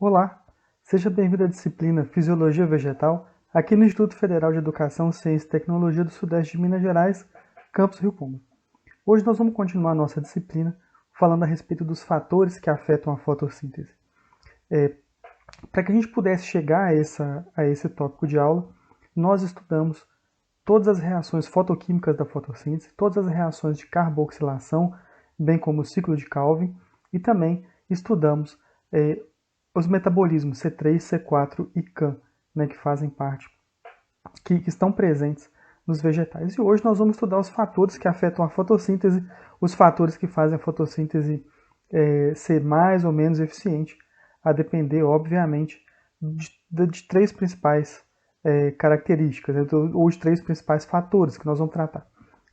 Olá, seja bem-vindo à disciplina Fisiologia Vegetal, aqui no Instituto Federal de Educação, Ciência e Tecnologia do Sudeste de Minas Gerais, campus Rio Pombo. Hoje nós vamos continuar a nossa disciplina falando a respeito dos fatores que afetam a fotossíntese. Para que a gente pudesse chegar a esse tópico de aula, nós estudamos todas as reações fotoquímicas da fotossíntese, todas as reações de carboxilação, bem como o ciclo de Calvin, e também estudamos os metabolismos C3, C4 e CAM, né, que fazem parte, que estão presentes nos vegetais. E hoje nós vamos estudar os fatores que afetam a fotossíntese, os fatores que fazem a fotossíntese ser mais ou menos eficiente, a depender, obviamente, de três principais características, né, ou de três principais fatores que nós vamos tratar,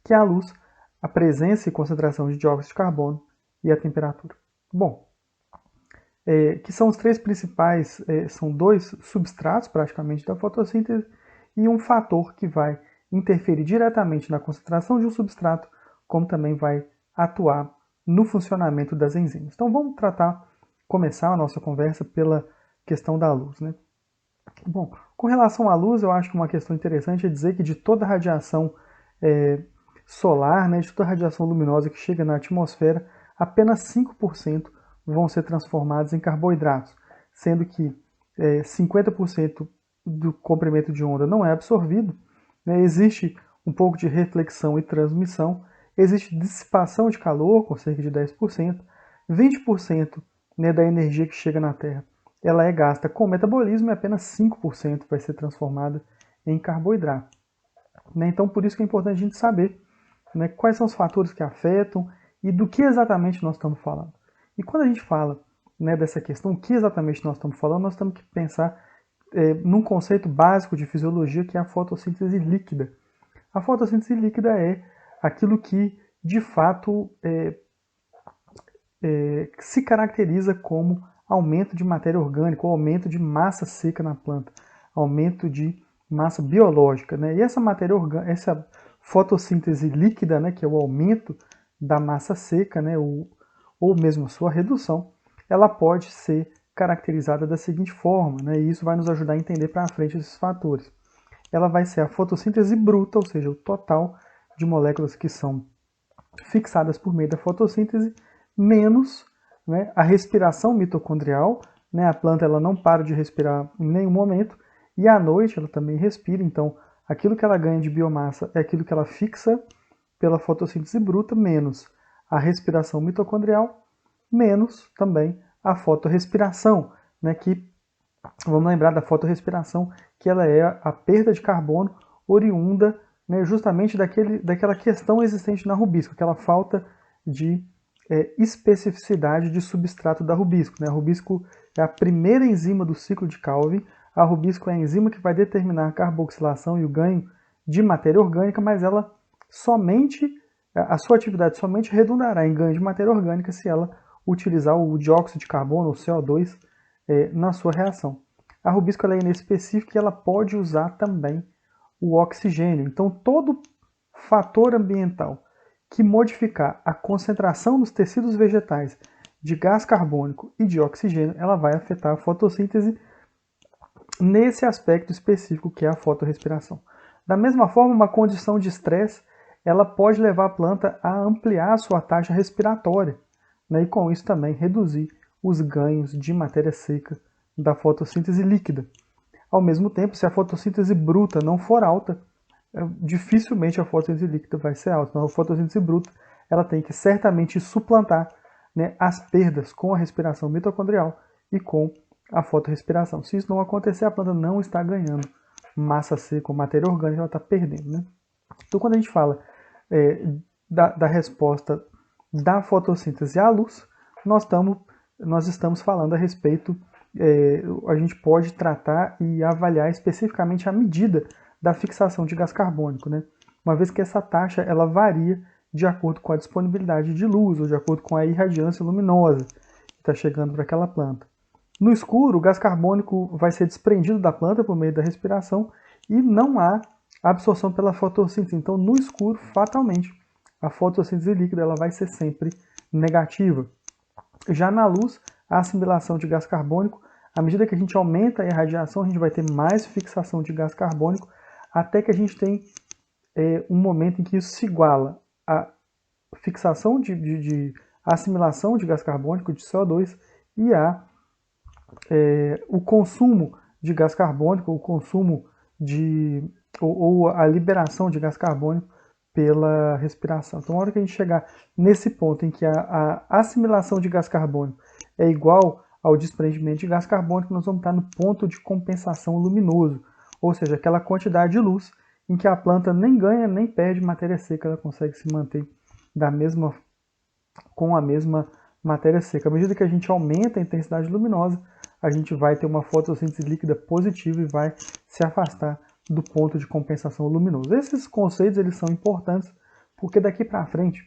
que é a luz, a presença e concentração de dióxido de carbono e a temperatura. Bom, que são os três principais, são dois substratos praticamente da fotossíntese e um fator que vai interferir diretamente na concentração de um substrato, como também vai atuar no funcionamento das enzimas. Então vamos começar a nossa conversa pela questão da luz, né? Bom, com relação à luz, eu acho que uma questão interessante é dizer que de toda a radiação solar, né, de toda a radiação luminosa que chega na atmosfera, apenas 5% vão ser transformados em carboidratos, sendo que 50% do comprimento de onda não é absorvido, né, existe um pouco de reflexão e transmissão, existe dissipação de calor, com cerca de 10%, 20% né, da energia que chega na Terra ela é gasta com metabolismo e apenas 5% vai ser transformada em carboidrato. Né? Então, por isso que é importante a gente saber, né, quais são os fatores que afetam e do que exatamente nós estamos falando. E quando a gente fala, né, dessa questão, o que exatamente nós estamos falando, nós temos que pensar num conceito básico de fisiologia que é a fotossíntese líquida. A fotossíntese líquida é aquilo que, de fato, se caracteriza como aumento de matéria orgânica, ou aumento de massa seca na planta, aumento de massa biológica. Né? E essa matéria orgânica, essa fotossíntese líquida, né, que é o aumento da massa seca, né, ou mesmo a sua redução, ela pode ser caracterizada da seguinte forma, né, e isso vai nos ajudar a entender para frente esses fatores. Ela vai ser a fotossíntese bruta, ou seja, o total de moléculas que são fixadas por meio da fotossíntese, menos, né, a respiração mitocondrial, né, a planta ela não para de respirar em nenhum momento, e à noite ela também respira, então aquilo que ela ganha de biomassa é aquilo que ela fixa pela fotossíntese bruta, menos a respiração mitocondrial, menos também a fotorrespiração, né, que vamos lembrar da fotorrespiração, que ela é a perda de carbono oriunda, né, justamente daquela questão existente na rubisco, aquela falta de especificidade de substrato da rubisco. Né? A rubisco é a primeira enzima do ciclo de Calvin, a rubisco é a enzima que vai determinar a carboxilação e o ganho de matéria orgânica, mas ela a sua atividade somente redundará em ganho de matéria orgânica se ela utilizar o dióxido de carbono, ou CO2, na sua reação. A rubisco ela é inespecífica e ela pode usar também o oxigênio. Então, todo fator ambiental que modificar a concentração nos tecidos vegetais de gás carbônico e de oxigênio, ela vai afetar a fotossíntese nesse aspecto específico que é a fotorrespiração. Da mesma forma, uma condição de estresse, ela pode levar a planta a ampliar a sua taxa respiratória, né, e com isso também reduzir os ganhos de matéria seca da fotossíntese líquida. Ao mesmo tempo, se a fotossíntese bruta não for alta, dificilmente a fotossíntese líquida vai ser alta. Então, a fotossíntese bruta ela tem que certamente suplantar, né, as perdas com a respiração mitocondrial e com a fotorrespiração. Se isso não acontecer, a planta não está ganhando massa seca ou matéria orgânica, ela está perdendo. Né? Então, quando a gente fala da resposta da fotossíntese à luz, nós estamos falando a respeito, a gente pode tratar e avaliar especificamente a medida da fixação de gás carbônico, né? Uma vez que essa taxa ela varia de acordo com a disponibilidade de luz ou de acordo com a irradiância luminosa que está chegando para aquela planta. No escuro, o gás carbônico vai ser desprendido da planta por meio da respiração e não há absorção pela fotossíntese. Então, no escuro, fatalmente, a fotossíntese líquida ela vai ser sempre negativa. Já na luz, a assimilação de gás carbônico À medida que a gente aumenta a irradiação, a gente vai ter mais fixação de gás carbônico, até que a gente tem um momento em que isso se iguala à fixação de assimilação de gás carbônico, de CO2, e o consumo de gás carbônico, o consumo ou a liberação de gás carbônico pela respiração. Então, na hora que a gente chegar nesse ponto em que a assimilação de gás carbônico é igual ao desprendimento de gás carbônico, nós vamos estar no ponto de compensação luminoso, ou seja, aquela quantidade de luz em que a planta nem ganha nem perde matéria seca, ela consegue se manter com a mesma matéria seca. À medida que a gente aumenta a intensidade luminosa, a gente vai ter uma fotossíntese líquida positiva e vai se afastar do ponto de compensação luminoso. Esses conceitos eles são importantes porque daqui para frente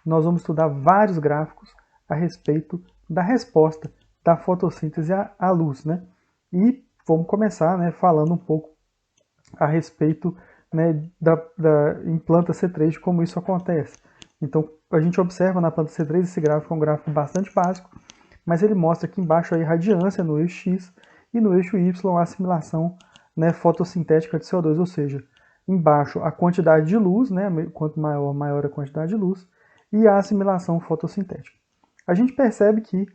nós vamos estudar vários gráficos a respeito da resposta da fotossíntese à luz, né? E vamos começar, né, falando um pouco a respeito, né, em planta C3 de como isso acontece. Então a gente observa na planta C3 esse gráfico é um gráfico bastante básico, mas ele mostra aqui embaixo a irradiância no eixo X e no eixo Y a assimilação, né, fotossintética de CO2, ou seja, embaixo a quantidade de luz, né, quanto maior a quantidade de luz, e a assimilação fotossintética. A gente percebe que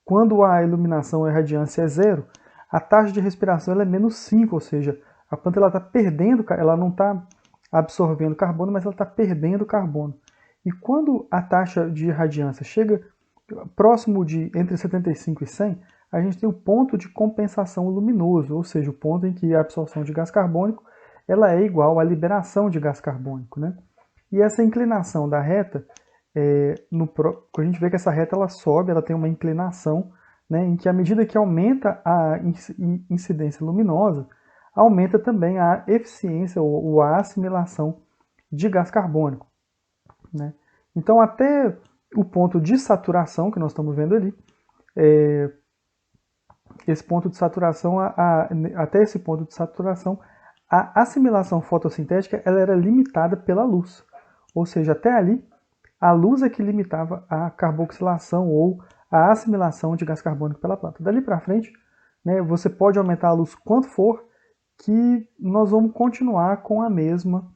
quando a iluminação, a irradiância é zero, a taxa de respiração ela é menos 5, ou seja, a planta está perdendo, ela não está absorvendo carbono, mas ela está perdendo carbono. E quando a taxa de irradiância chega próximo de entre 75 e 100, a gente tem o ponto de compensação luminoso, ou seja, o ponto em que a absorção de gás carbônico ela é igual à liberação de gás carbônico, né? E essa inclinação da reta, a gente vê que essa reta ela sobe, ela tem uma inclinação, né, em que à medida que aumenta a incidência luminosa, aumenta também a eficiência ou a assimilação de gás carbônico, né? Então até o ponto de saturação que nós estamos vendo ali, esse ponto de saturação, até esse ponto de saturação, a assimilação fotossintética ela era limitada pela luz, ou seja, até ali a luz é que limitava a carboxilação ou a assimilação de gás carbônico pela planta. Dali para frente, né, você pode aumentar a luz quanto for, que nós vamos continuar com a mesma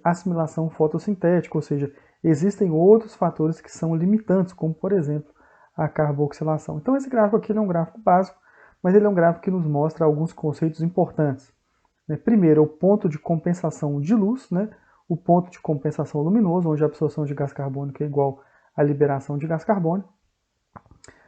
assimilação fotossintética, ou seja, existem outros fatores que são limitantes, como por exemplo a carboxilação. Então esse gráfico aqui é um gráfico básico, mas ele é um gráfico que nos mostra alguns conceitos importantes. Primeiro, o ponto de compensação de luz, né? O ponto de compensação luminoso, onde a absorção de gás carbônico é igual à liberação de gás carbônico.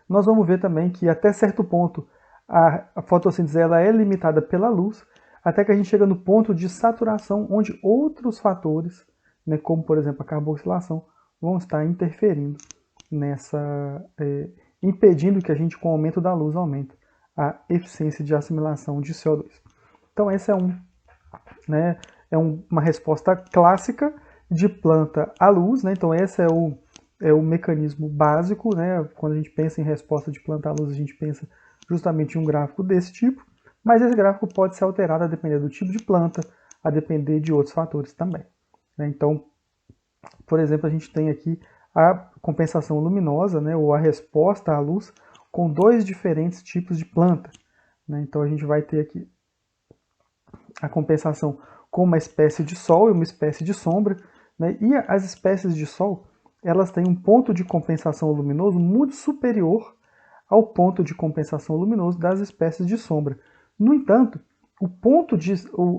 Nós vamos ver também que até certo ponto a fotossíntese ela é limitada pela luz, até que a gente chega no ponto de saturação, onde outros fatores, né, como por exemplo a carboxilação, vão estar interferindo impedindo que a gente, com o aumento da luz, aumente a eficiência de assimilação de CO2. Então essa uma resposta clássica de planta à luz, né? Então esse é o mecanismo básico, né? Quando a gente pensa em resposta de planta à luz, a gente pensa justamente em um gráfico desse tipo, mas esse gráfico pode ser alterado a depender do tipo de planta, a depender de outros fatores também, né? Então, por exemplo, a gente tem aqui a compensação luminosa, né, ou a resposta à luz, com dois diferentes tipos de planta, né? Então a gente vai ter aqui a compensação com uma espécie de sol e uma espécie de sombra, né? E as espécies de sol, elas têm um ponto de compensação luminoso muito superior ao ponto de compensação luminoso das espécies de sombra. No entanto,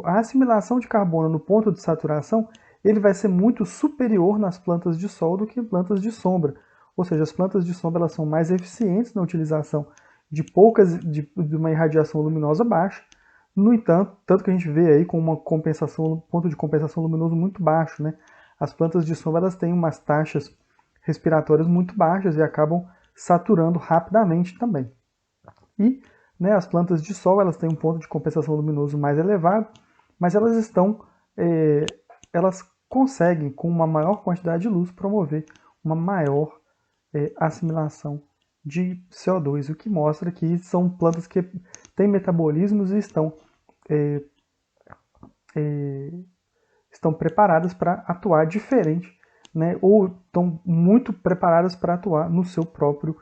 a assimilação de carbono no ponto de saturação, ele vai ser muito superior nas plantas de sol do que em plantas de sombra. Ou seja, as plantas de sombra elas são mais eficientes na utilização de uma irradiação luminosa baixa. No entanto, tanto que a gente vê aí com ponto de compensação luminoso muito baixo, né? As plantas de sombra elas têm umas taxas respiratórias muito baixas e acabam saturando rapidamente também. E, né, as plantas de sol elas têm um ponto de compensação luminoso mais elevado, mas elas conseguem, com uma maior quantidade de luz, promover uma maior assimilação de CO2, o que mostra que são plantas que têm metabolismos e estão preparadas para atuar diferente, né, ou estão muito preparadas para atuar no seu próprio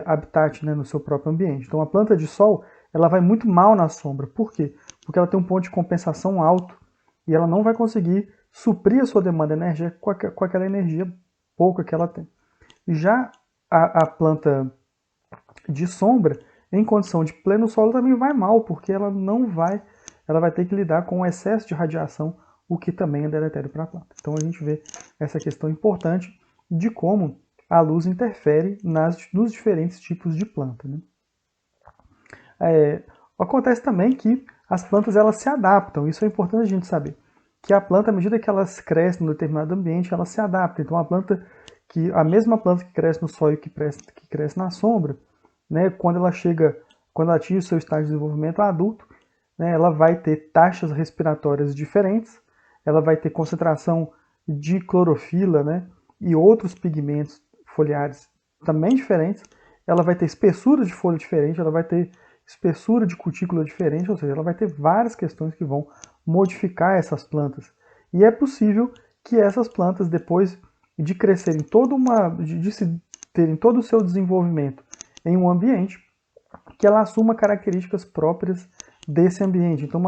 habitat, né, no seu próprio ambiente. Então a planta de sol ela vai muito mal na sombra. Por quê? Porque ela tem um ponto de compensação alto e ela não vai conseguir suprir a sua demanda energética com aquela energia pouca que ela tem. Já a planta de sombra, em condição de pleno sol, também vai mal, porque ela vai ter que lidar com o excesso de radiação, o que também é deletério para a planta. Então a gente vê essa questão importante de como a luz interfere nos diferentes tipos de planta, né? Acontece também que as plantas elas se adaptam, isso é importante a gente saber, que a planta, à medida que elas crescem em um determinado ambiente, ela se adapta. Então a mesma planta que cresce no sol e que cresce na sombra, né, quando ela atinge o seu estágio de desenvolvimento adulto, né, ela vai ter taxas respiratórias diferentes, ela vai ter concentração de clorofila, né, e outros pigmentos foliares também diferentes, ela vai ter espessura de folha diferente, ela vai ter espessura de cutícula diferente, ou seja, ela vai ter várias questões que vão modificar essas plantas. E é possível que essas plantas, depois de crescerem de terem todo o seu desenvolvimento em um ambiente, que ela assuma características próprias desse ambiente. Então,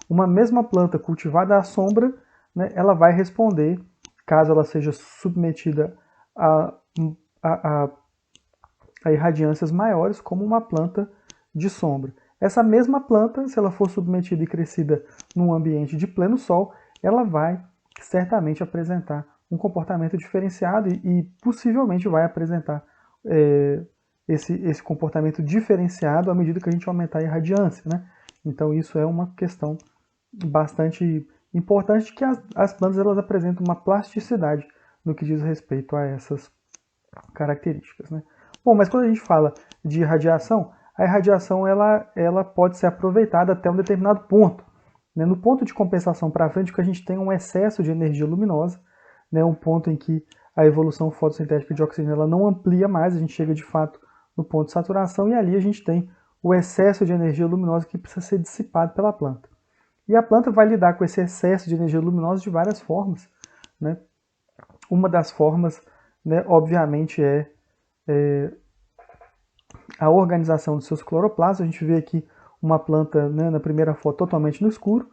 uma mesma planta cultivada à sombra, né, ela vai responder, caso ela seja submetida a irradiâncias maiores, como uma planta de sombra. Essa mesma planta, se ela for submetida e crescida num ambiente de pleno sol, ela vai certamente apresentar um comportamento diferenciado e possivelmente vai apresentar esse comportamento diferenciado à medida que a gente aumentar a irradiância, né? Então isso é uma questão bastante importante, que as plantas elas apresentam uma plasticidade no que diz respeito a essas características, né? Bom, mas quando a gente fala de irradiação, a irradiação ela pode ser aproveitada até um determinado ponto, né? No ponto de compensação para frente, que a gente tem um excesso de energia luminosa, né? Um ponto em que a evolução fotossintética de oxigênio ela não amplia mais, a gente chega de fato no ponto de saturação e ali a gente tem o excesso de energia luminosa que precisa ser dissipado pela planta. E a planta vai lidar com esse excesso de energia luminosa de várias formas, né? Uma das formas, né, obviamente, é a organização dos seus cloroplastos. A gente vê aqui uma planta, né, na primeira foto totalmente no escuro,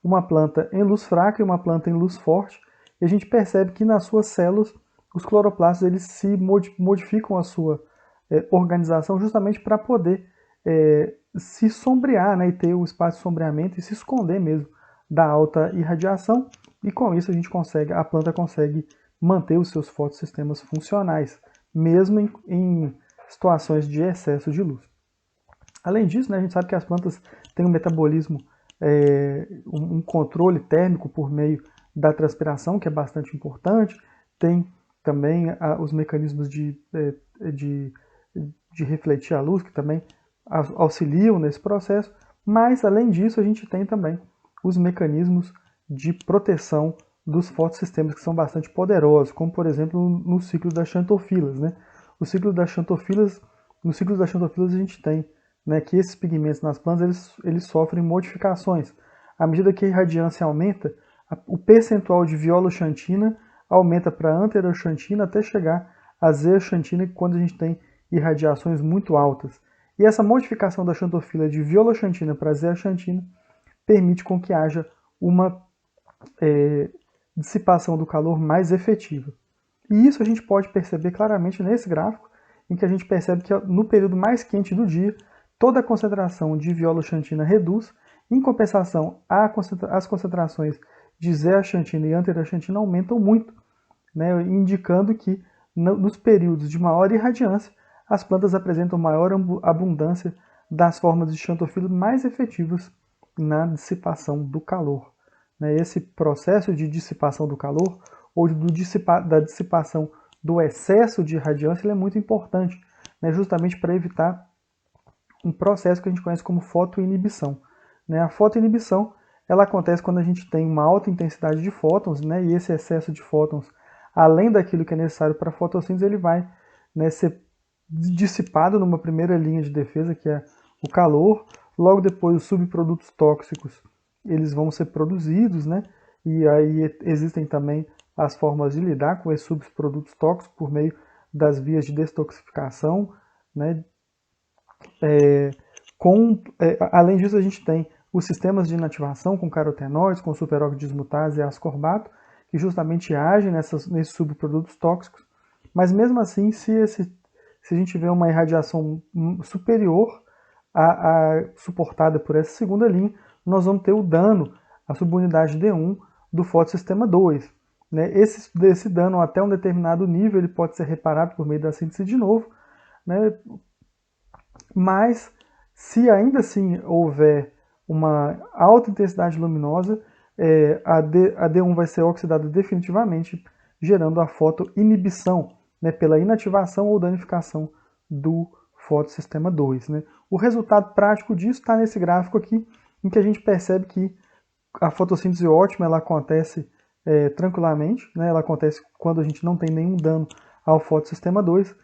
uma planta em luz fraca e uma planta em luz forte, e a gente percebe que nas suas células os cloroplastos eles se modificam a sua organização justamente para poder se sombrear, né, e ter o espaço de sombreamento e se esconder mesmo da alta irradiação, e com isso a planta consegue manter os seus fotossistemas funcionais, mesmo em situações de excesso de luz. Além disso, né, a gente sabe que as plantas têm um metabolismo, um controle térmico por meio da transpiração, que é bastante importante, tem também os mecanismos de refletir a luz, que também auxiliam nesse processo, mas além disso a gente tem também os mecanismos de proteção dos fotossistemas que são bastante poderosos, como por exemplo no ciclo das xantofilas, né? No ciclo das xantofilas a gente tem, né, que esses pigmentos nas plantas eles sofrem modificações. À medida que a irradiância aumenta, o percentual de violoxantina aumenta para anteroxantina até chegar a zeaxantina, quando a gente tem irradiações muito altas. E essa modificação da xantofila de violoxantina para zeaxantina permite com que haja uma dissipação do calor mais efetiva. E isso a gente pode perceber claramente nesse gráfico, em que a gente percebe que no período mais quente do dia, toda a concentração de violoxantina reduz, em compensação, as concentrações de zeaxantina e anteroxantina aumentam muito, né, indicando que nos períodos de maior irradiância, as plantas apresentam maior abundância das formas de xantofila mais efetivas na dissipação do calor. Esse processo de dissipação do calor, ou da dissipação do excesso de irradiância, ele é muito importante, né, justamente para evitar um processo que a gente conhece como fotoinibição. A fotoinibição ela acontece quando a gente tem uma alta intensidade de fótons, né, e esse excesso de fótons, além daquilo que é necessário para a fotossíntese, ele vai, né, ser dissipado numa primeira linha de defesa, que é o calor. Logo depois, os subprodutos tóxicos eles vão ser produzidos, né, e aí existem também as formas de lidar com esses subprodutos tóxicos por meio das vias de detoxificação, né? Além disso, a gente tem os sistemas de inativação com carotenoides, com superóxido de dismutase e ascorbato, que justamente agem nesses subprodutos tóxicos. Mas mesmo assim, se a gente tiver uma irradiação superior à suportada por essa segunda linha, nós vamos ter o dano à subunidade D1 do fotossistema 2. Né? Esse dano até um determinado nível ele pode ser reparado por meio da síntese de novo, né? Mas se ainda assim houver uma alta intensidade luminosa, a D1 vai ser oxidada definitivamente, gerando a fotoinibição, né, pela inativação ou danificação do fotossistema 2. Né. O resultado prático disso está nesse gráfico aqui, em que a gente percebe que a fotossíntese ótima ela acontece tranquilamente, né, ela acontece quando a gente não tem nenhum dano ao fotossistema 2.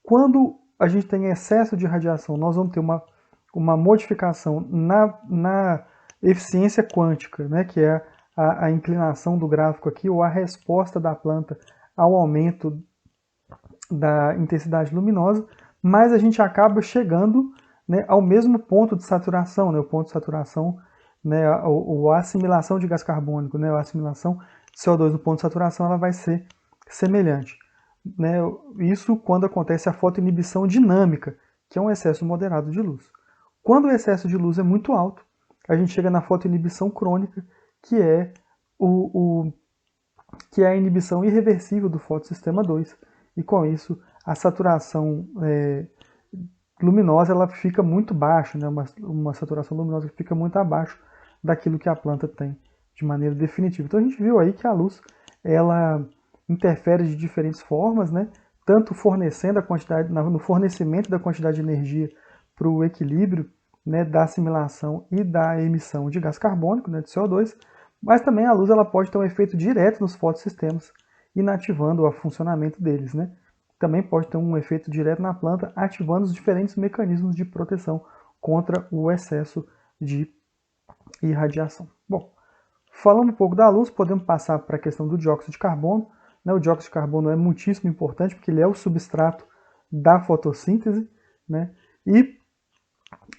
Quando a gente tem excesso de radiação, nós vamos ter uma modificação na eficiência quântica, né, que é a inclinação do gráfico aqui, ou a resposta da planta ao aumento da intensidade luminosa, mas a gente acaba chegando, né, ao mesmo ponto de saturação, né, o ponto de saturação, né, a assimilação de gás carbônico, né, a assimilação de CO2 no ponto de saturação, ela vai ser semelhante. Né, isso quando acontece a fotoinibição dinâmica, que é um excesso moderado de luz. Quando o excesso de luz é muito alto, a gente chega na fotoinibição crônica, que é a inibição irreversível do fotossistema 2. E com isso, a saturação luminosa ela fica muito baixa, né? Uma saturação luminosa que fica muito abaixo daquilo que a planta tem de maneira definitiva. Então a gente viu aí que a luz ela interfere de diferentes formas, né? Tanto fornecendo a quantidade, no fornecimento da quantidade de energia para o equilíbrio, né, da assimilação e da emissão de gás carbônico, né, de CO2, mas também a luz ela pode ter um efeito direto nos fotossistemas, inativando o funcionamento deles. Né? Também pode ter um efeito direto na planta, ativando os diferentes mecanismos de proteção contra o excesso de irradiação. Bom, falando um pouco da luz, podemos passar para a questão do dióxido de carbono. Né? O dióxido de carbono é muitíssimo importante porque ele é o substrato da fotossíntese, né? E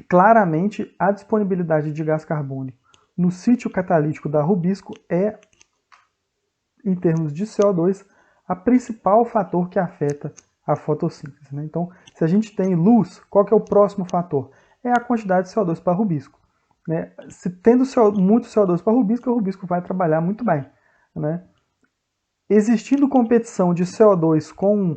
claramente a disponibilidade de gás carbônico no sítio catalítico da Rubisco é, em termos de CO2, a principal fator que afeta a fotossíntese. Né? Então, se a gente tem luz, qual que é o próximo fator? É a quantidade de CO2 para Rubisco. Né? Se tendo muito CO2 para Rubisco, o Rubisco vai trabalhar muito bem. Né? Existindo competição de CO2 com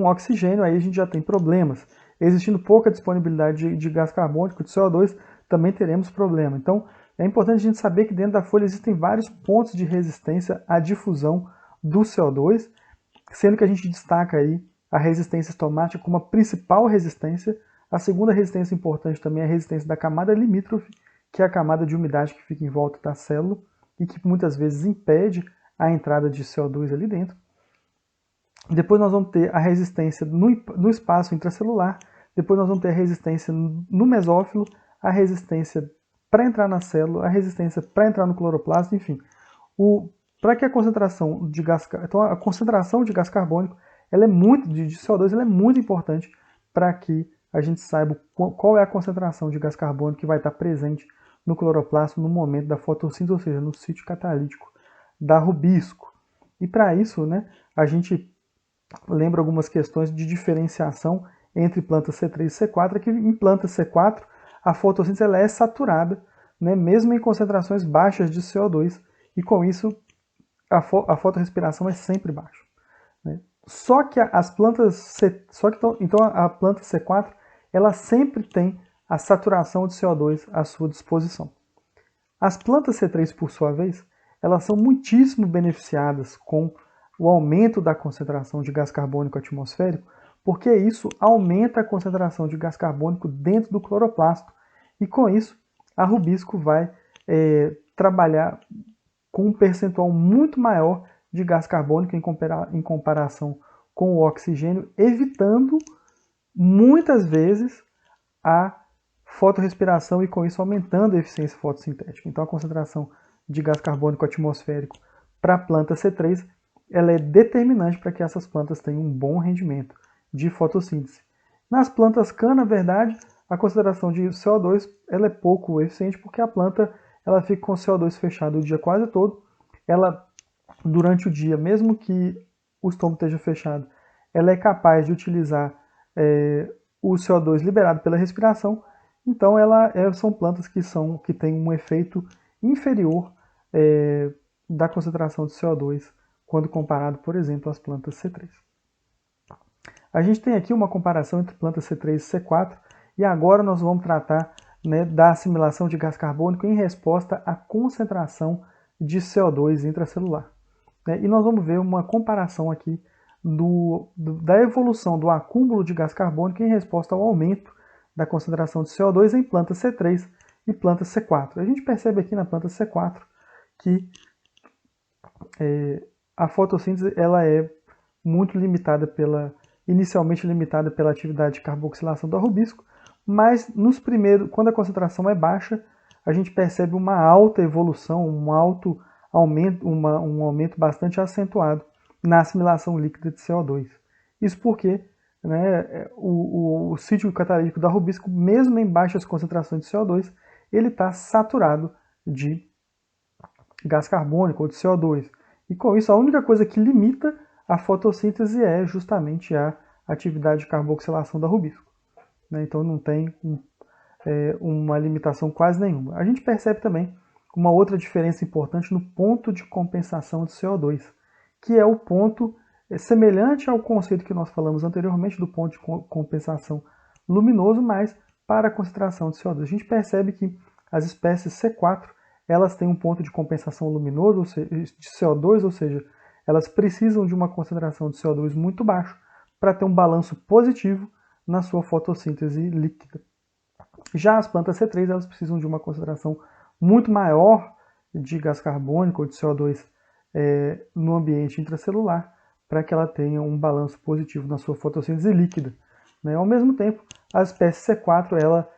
oxigênio, aí a gente já tem problemas. Existindo pouca disponibilidade de gás carbônico, de CO2, também teremos problema. Então, é importante a gente saber que dentro da folha existem vários pontos de resistência à difusão do CO2, sendo que a gente destaca aí a resistência estomática como a principal resistência. A segunda resistência importante também é a resistência da camada limítrofe, que é a camada de umidade que fica em volta da célula e que muitas vezes impede a entrada de CO2 ali dentro. Depois nós vamos ter a resistência no espaço intracelular, depois nós vamos ter a resistência no mesófilo, a resistência para entrar na célula, a resistência para entrar no cloroplasto, enfim. Para que a concentração de gás, então a concentração de gás carbônico, ela é muito de CO2, ela é muito importante para que a gente saiba qual é a concentração de gás carbônico que vai estar presente no cloroplasto no momento da fotossíntese, ou seja, no sítio catalítico da Rubisco. E para isso, né, a gente lembra algumas questões de diferenciação entre plantas C3 e C4, que em planta C4 a fotossíntese ela é saturada, né, mesmo em concentrações baixas de CO2, e com isso a fotorrespiração é sempre baixa. Né. Só que as plantas então a planta C4 ela sempre tem a saturação de CO2 à sua disposição. As plantas C3, por sua vez, elas são muitíssimo beneficiadas com o aumento da concentração de gás carbônico atmosférico, porque isso aumenta a concentração de gás carbônico dentro do cloroplasto, e com isso a Rubisco vai trabalhar com um percentual muito maior de gás carbônico em comparação com o oxigênio, evitando muitas vezes a fotorrespiração e com isso aumentando a eficiência fotossintética. Então a concentração de gás carbônico atmosférico para a planta C3 ela é determinante para que essas plantas tenham um bom rendimento de fotossíntese. Nas plantas cana, na verdade, a concentração de CO2 ela é pouco eficiente porque a planta ela fica com o CO2 fechado o dia quase todo. Ela, durante o dia, mesmo que o estômago esteja fechado, ela é capaz de utilizar o CO2 liberado pela respiração. Então, são plantas que têm um efeito inferior da concentração de CO2 quando comparado, por exemplo, às plantas C3. A gente tem aqui uma comparação entre plantas C3 e C4, e agora nós vamos tratar, né, da assimilação de gás carbônico em resposta à concentração de CO2 intracelular. E nós vamos ver uma comparação aqui da evolução do acúmulo de gás carbônico em resposta ao aumento da concentração de CO2 em planta C3 e planta C4. A gente percebe aqui na planta C4 que a fotossíntese ela é muito limitada inicialmente limitada pela atividade de carboxilação do arrubisco, mas quando a concentração é baixa, a gente percebe uma alta evolução, um alto aumento, um aumento bastante acentuado na assimilação líquida de CO2. Isso porque, né, o sítio catalítico do arrubisco, mesmo em baixas concentrações de CO2, ele está saturado de gás carbônico ou de CO2. E com isso, a única coisa que limita a fotossíntese é justamente a atividade de carboxilação do arrubisco. Então não tem uma limitação quase nenhuma. A gente percebe também uma outra diferença importante no ponto de compensação de CO2, que é o ponto semelhante ao conceito que nós falamos anteriormente do ponto de compensação luminoso, mas para a concentração de CO2. A gente percebe que as espécies C4 elas têm um ponto de compensação luminoso de CO2, ou seja, elas precisam de uma concentração de CO2 muito baixo para ter um balanço positivo na sua fotossíntese líquida. Já as plantas C3 elas precisam de uma concentração muito maior de gás carbônico ou de CO2 no ambiente intracelular para que ela tenha um balanço positivo na sua fotossíntese líquida. Ao mesmo tempo, a espécie C4 ela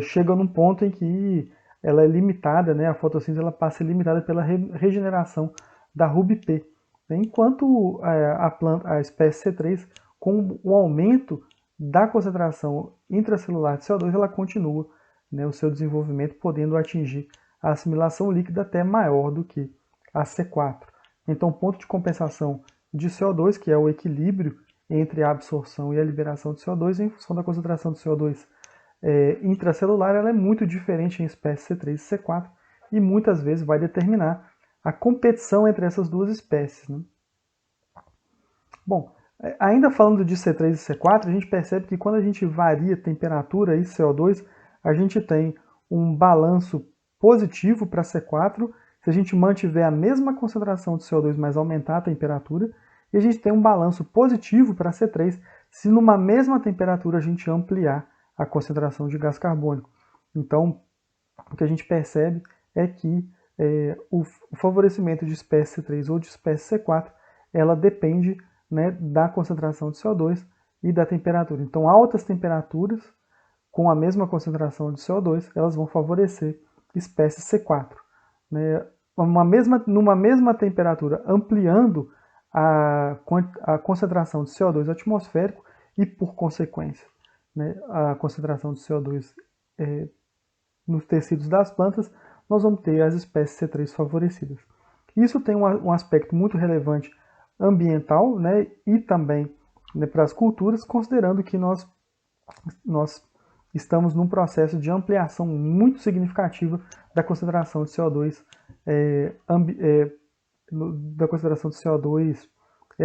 chega num ponto em que ela é limitada, a fotossíntese ela passa a ser limitada pela regeneração da RUBP, enquanto a espécie C3, com o aumento da concentração intracelular de CO2, ela continua o seu desenvolvimento, podendo atingir a assimilação líquida até maior do que a C4. Então, o ponto de compensação de CO2, que é o equilíbrio entre a absorção e a liberação de CO2, em função da concentração de CO2 intracelular, ela é muito diferente em espécies C3 e C4, e muitas vezes vai determinar a competição entre essas duas espécies. Bom, ainda falando de C3 e C4, a gente percebe que quando a gente varia temperatura e CO2, a gente tem um balanço positivo para C4, se a gente mantiver a mesma concentração de CO2, mas aumentar a temperatura, e a gente tem um balanço positivo para C3, se numa mesma temperatura a gente ampliar a concentração de gás carbônico. Então, o que a gente percebe é que o favorecimento de espécie C3 ou de espécie C4, ela depende da concentração de CO2 e da temperatura. Então, altas temperaturas com a mesma concentração de CO2, elas vão favorecer espécie C4. Numa mesma temperatura, ampliando a concentração de CO2 atmosférico e, por consequência, a concentração de CO2 nos tecidos das plantas, nós vamos ter as espécies C3 favorecidas. Isso tem um aspecto muito relevante ambiental, e também para as culturas, considerando que nós estamos num processo de ampliação muito significativa da concentração de CO2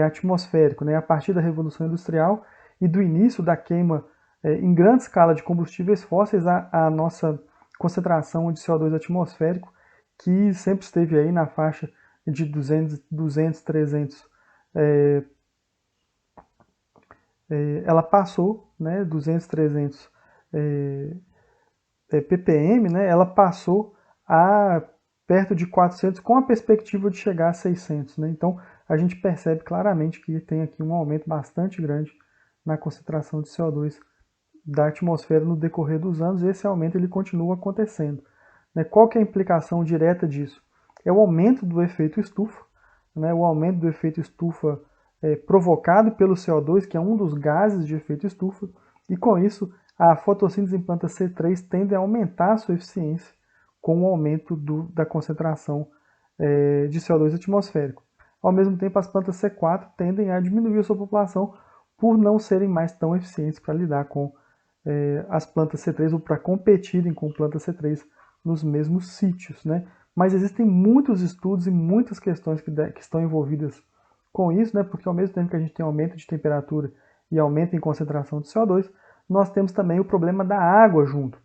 atmosférico, a partir da Revolução Industrial e do início da queima em grande escala de combustíveis fósseis, a nossa concentração de CO2 atmosférico, que sempre esteve aí na faixa de 200 300, ela passou, 200, 300 ppm, ela passou a perto de 400, com a perspectiva de chegar a 600. Então, a gente percebe claramente que tem aqui um aumento bastante grande na concentração de CO2 da atmosfera no decorrer dos anos, e esse aumento ele continua acontecendo. Qual que é a implicação direta disso? É o aumento do efeito estufa. O aumento do efeito estufa provocado pelo CO2, que é um dos gases de efeito estufa, e com isso a fotossíntese em planta C3 tende a aumentar a sua eficiência com o aumento da concentração de CO2 atmosférico. Ao mesmo tempo, as plantas C4 tendem a diminuir a sua população por não serem mais tão eficientes para lidar com as plantas C3 ou para competirem com plantas C3 nos mesmos sítios, né? Mas existem muitos estudos e muitas questões que estão envolvidas com isso, né? Porque ao mesmo tempo que a gente tem aumento de temperatura e aumento em concentração de CO2, nós temos também o problema da água junto.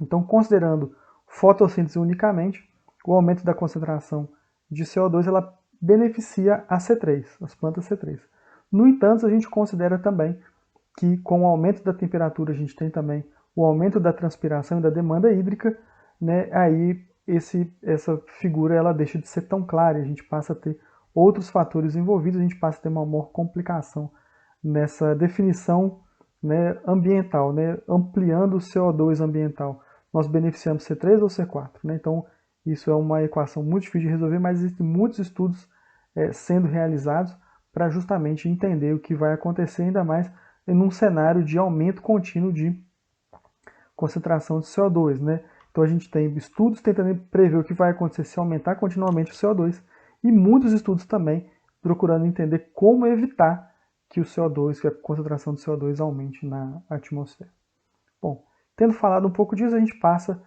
Então, considerando fotossíntese unicamente, o aumento da concentração de CO2 ela beneficia a C3, as plantas C3. No entanto, a gente considera também que com o aumento da temperatura a gente tem também o aumento da transpiração e da demanda hídrica, né? Aí essa figura ela deixa de ser tão clara, a gente passa a ter outros fatores envolvidos, a gente passa a ter uma maior complicação nessa definição, né, ambiental, né? Ampliando o CO2 ambiental. Nós beneficiamos C3 ou C4, né? Então, isso é uma equação muito difícil de resolver, mas existem muitos estudos sendo realizados para justamente entender o que vai acontecer, ainda mais em um cenário de aumento contínuo de concentração de CO2, né? Então a gente tem estudos tentando prever o que vai acontecer se aumentar continuamente o CO2 e muitos estudos também procurando entender como evitar que o CO2, que a concentração de CO2 aumente na atmosfera. Bom, tendo falado um pouco disso, a gente passa,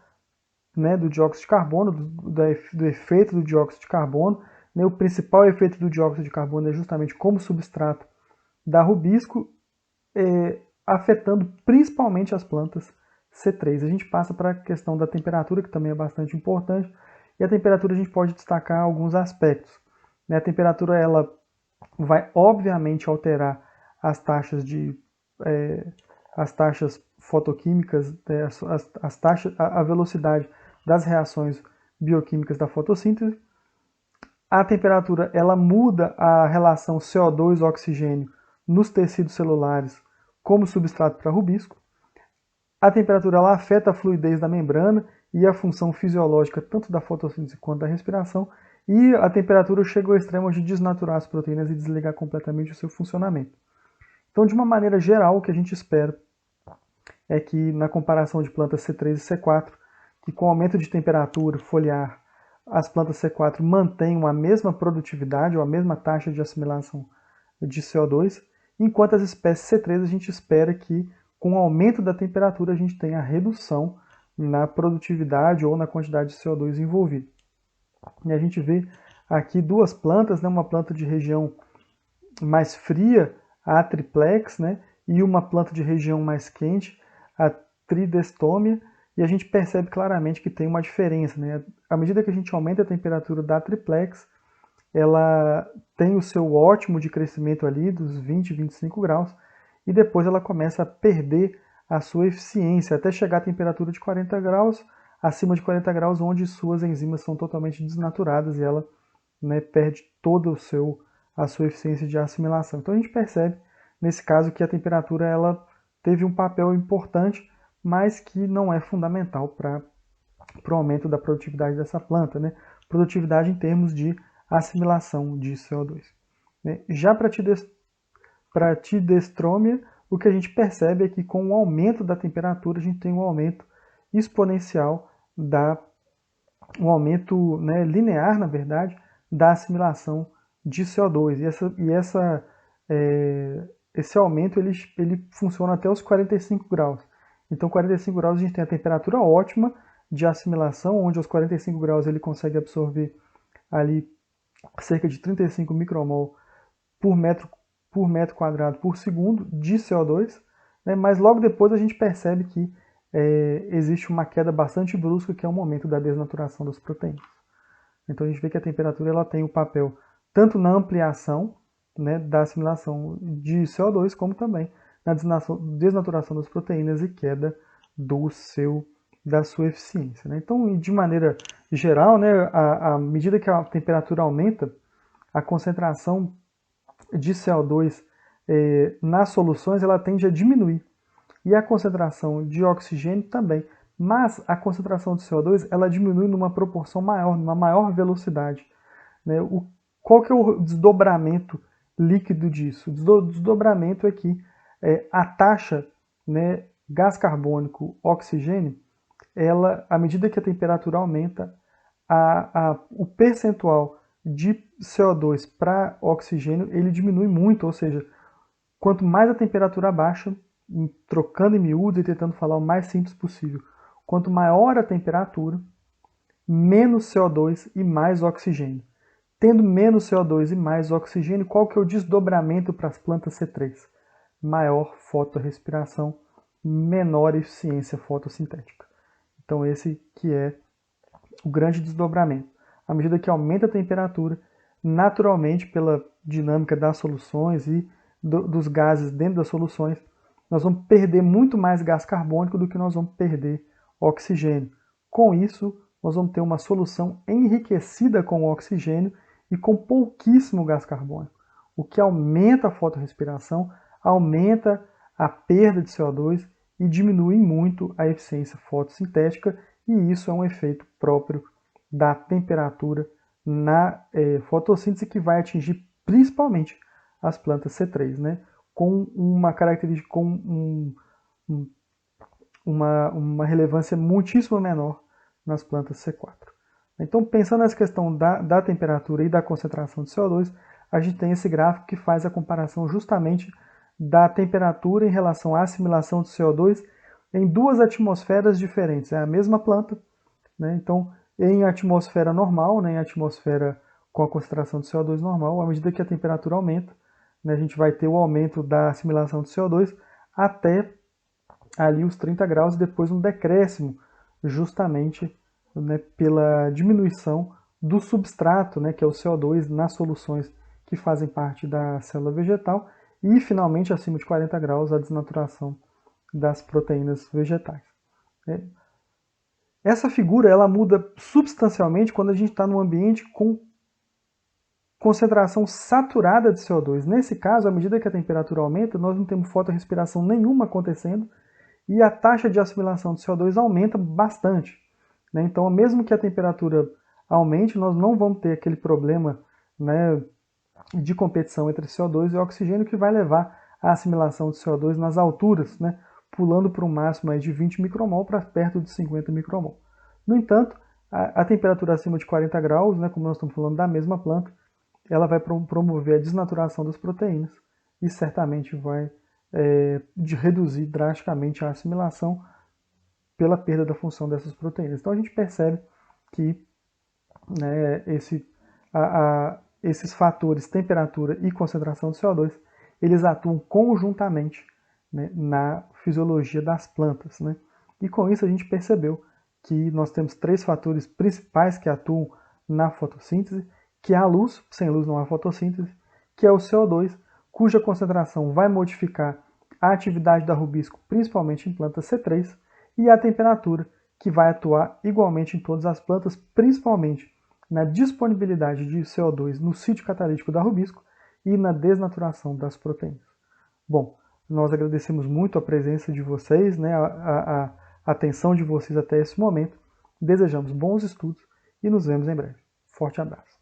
né, do dióxido de carbono, do efeito do dióxido de carbono. Né? O principal efeito do dióxido de carbono é justamente como substrato da rubisco, afetando principalmente as plantas C3. A gente passa para a questão da temperatura, que também é bastante importante, e a temperatura a gente pode destacar alguns aspectos. Né? A temperatura ela vai obviamente alterar as taxas fotoquímicas, a velocidade das reações bioquímicas da fotossíntese. A temperatura ela muda a relação CO2-oxigênio nos tecidos celulares como substrato para rubisco. A temperatura ela afeta a fluidez da membrana e a função fisiológica tanto da fotossíntese quanto da respiração. E a temperatura chega ao extremo de desnaturar as proteínas e desligar completamente o seu funcionamento. Então, de uma maneira geral, o que a gente espera é que, na comparação de plantas C3 e C4, que com o aumento de temperatura foliar, as plantas C4 mantenham a mesma produtividade ou a mesma taxa de assimilação de CO2, enquanto as espécies C3 a gente espera que, com o aumento da temperatura, a gente tenha a redução na produtividade ou na quantidade de CO2 envolvida. E a gente vê aqui duas plantas, né? Uma planta de região mais fria, a triplex, né? E uma planta de região mais quente, a tridestomia, e a gente percebe claramente que tem uma diferença, né? À medida que a gente aumenta a temperatura da triplex, ela tem o seu ótimo de crescimento ali, dos 20, 25 graus, e depois ela começa a perder a sua eficiência, até chegar à temperatura de 40 graus, acima de 40 graus, onde suas enzimas são totalmente desnaturadas e ela, né, perde toda a sua eficiência de assimilação. Então a gente percebe, nesse caso, que a temperatura ela teve um papel importante, mas que não é fundamental para o aumento da produtividade dessa planta, né? Produtividade em termos de assimilação de CO2. Né? Já para a tidestrômia, o que a gente percebe é que com o aumento da temperatura a gente tem um aumento exponencial, um aumento, né, linear, na verdade, da assimilação de CO2. Esse aumento ele funciona até os 45 graus. Então, 45 graus a gente tem a temperatura ótima de assimilação, onde aos 45 graus ele consegue absorver ali cerca de 35 micromol por metro quadrado por segundo de CO2, né? Mas logo depois a gente percebe que existe uma queda bastante brusca, que é o momento da desnaturação das proteínas. Então a gente vê que a temperatura ela tem o papel tanto na ampliação, né, da assimilação de CO2, como também na desnaturação das proteínas e queda da sua eficiência. Né? Então, de maneira geral, né, à medida que a temperatura aumenta, a concentração de CO2 nas soluções ela tende a diminuir. E a concentração de oxigênio também. Mas a concentração de CO2 ela diminui numa proporção maior, numa maior velocidade. Né? Qual que é o desdobramento líquido disso? O desdobramento é que a taxa, né, gás carbônico, oxigênio, ela, à medida que a temperatura aumenta, o percentual de CO2 para oxigênio ele diminui muito, ou seja, quanto mais a temperatura abaixa, trocando em miúdos e tentando falar o mais simples possível, quanto maior a temperatura, menos CO2 e mais oxigênio. Tendo menos CO2 e mais oxigênio, qual que é o desdobramento para as plantas C3? Maior fotorrespiração, menor eficiência fotossintética. Então esse que é o grande desdobramento. À medida que aumenta a temperatura, naturalmente pela dinâmica das soluções e dos gases dentro das soluções, nós vamos perder muito mais gás carbônico do que nós vamos perder oxigênio. Com isso, nós vamos ter uma solução enriquecida com oxigênio e com pouquíssimo gás carbônico, o que aumenta a fotorrespiração, aumenta a perda de CO2 e diminui muito a eficiência fotossintética, e isso é um efeito próprio da temperatura na fotossíntese que vai atingir principalmente as plantas C3, né? Com uma característica, com uma relevância muitíssimo menor nas plantas C4. Então, pensando nessa questão da temperatura e da concentração de CO2, a gente tem esse gráfico que faz a comparação justamente da temperatura em relação à assimilação de CO2 em duas atmosferas diferentes. É a mesma planta, né? Então, em atmosfera normal, né, em atmosfera com a concentração de CO2 normal, à medida que a temperatura aumenta, né, a gente vai ter o aumento da assimilação de CO2 até ali os 30 graus e depois um decréscimo, justamente, né, pela diminuição do substrato, né, que é o CO2, nas soluções que fazem parte da célula vegetal, e finalmente, acima de 40 graus, a desnaturação das proteínas vegetais. Essa figura ela muda substancialmente quando a gente está num ambiente com concentração saturada de CO2. Nesse caso, à medida que a temperatura aumenta, nós não temos fotorrespiração nenhuma acontecendo e a taxa de assimilação de CO2 aumenta bastante, né? Então, mesmo que a temperatura aumente, nós não vamos ter aquele problema, né, de competição entre CO2 e oxigênio que vai levar à assimilação de CO2 nas alturas, né, pulando para um máximo aí de 20 micromol para perto de 50 micromol. No entanto, a temperatura acima de 40 graus, né, como nós estamos falando da mesma planta, ela vai promover a desnaturação das proteínas e certamente vai reduzir drasticamente a assimilação pela perda da função dessas proteínas. Então a gente percebe que, né, esses fatores, temperatura e concentração de CO2, eles atuam conjuntamente, né, na fisiologia das plantas, né? E com isso a gente percebeu que nós temos três fatores principais que atuam na fotossíntese, que é a luz, sem luz não há fotossíntese, que é o CO2, cuja concentração vai modificar a atividade da rubisco, principalmente em plantas C3, e a temperatura, que vai atuar igualmente em todas as plantas, principalmente na disponibilidade de CO2 no sítio catalítico da rubisco e na desnaturação das proteínas. Bom, nós agradecemos muito a presença de vocês, né, a atenção de vocês até esse momento. Desejamos bons estudos e nos vemos em breve. Forte abraço.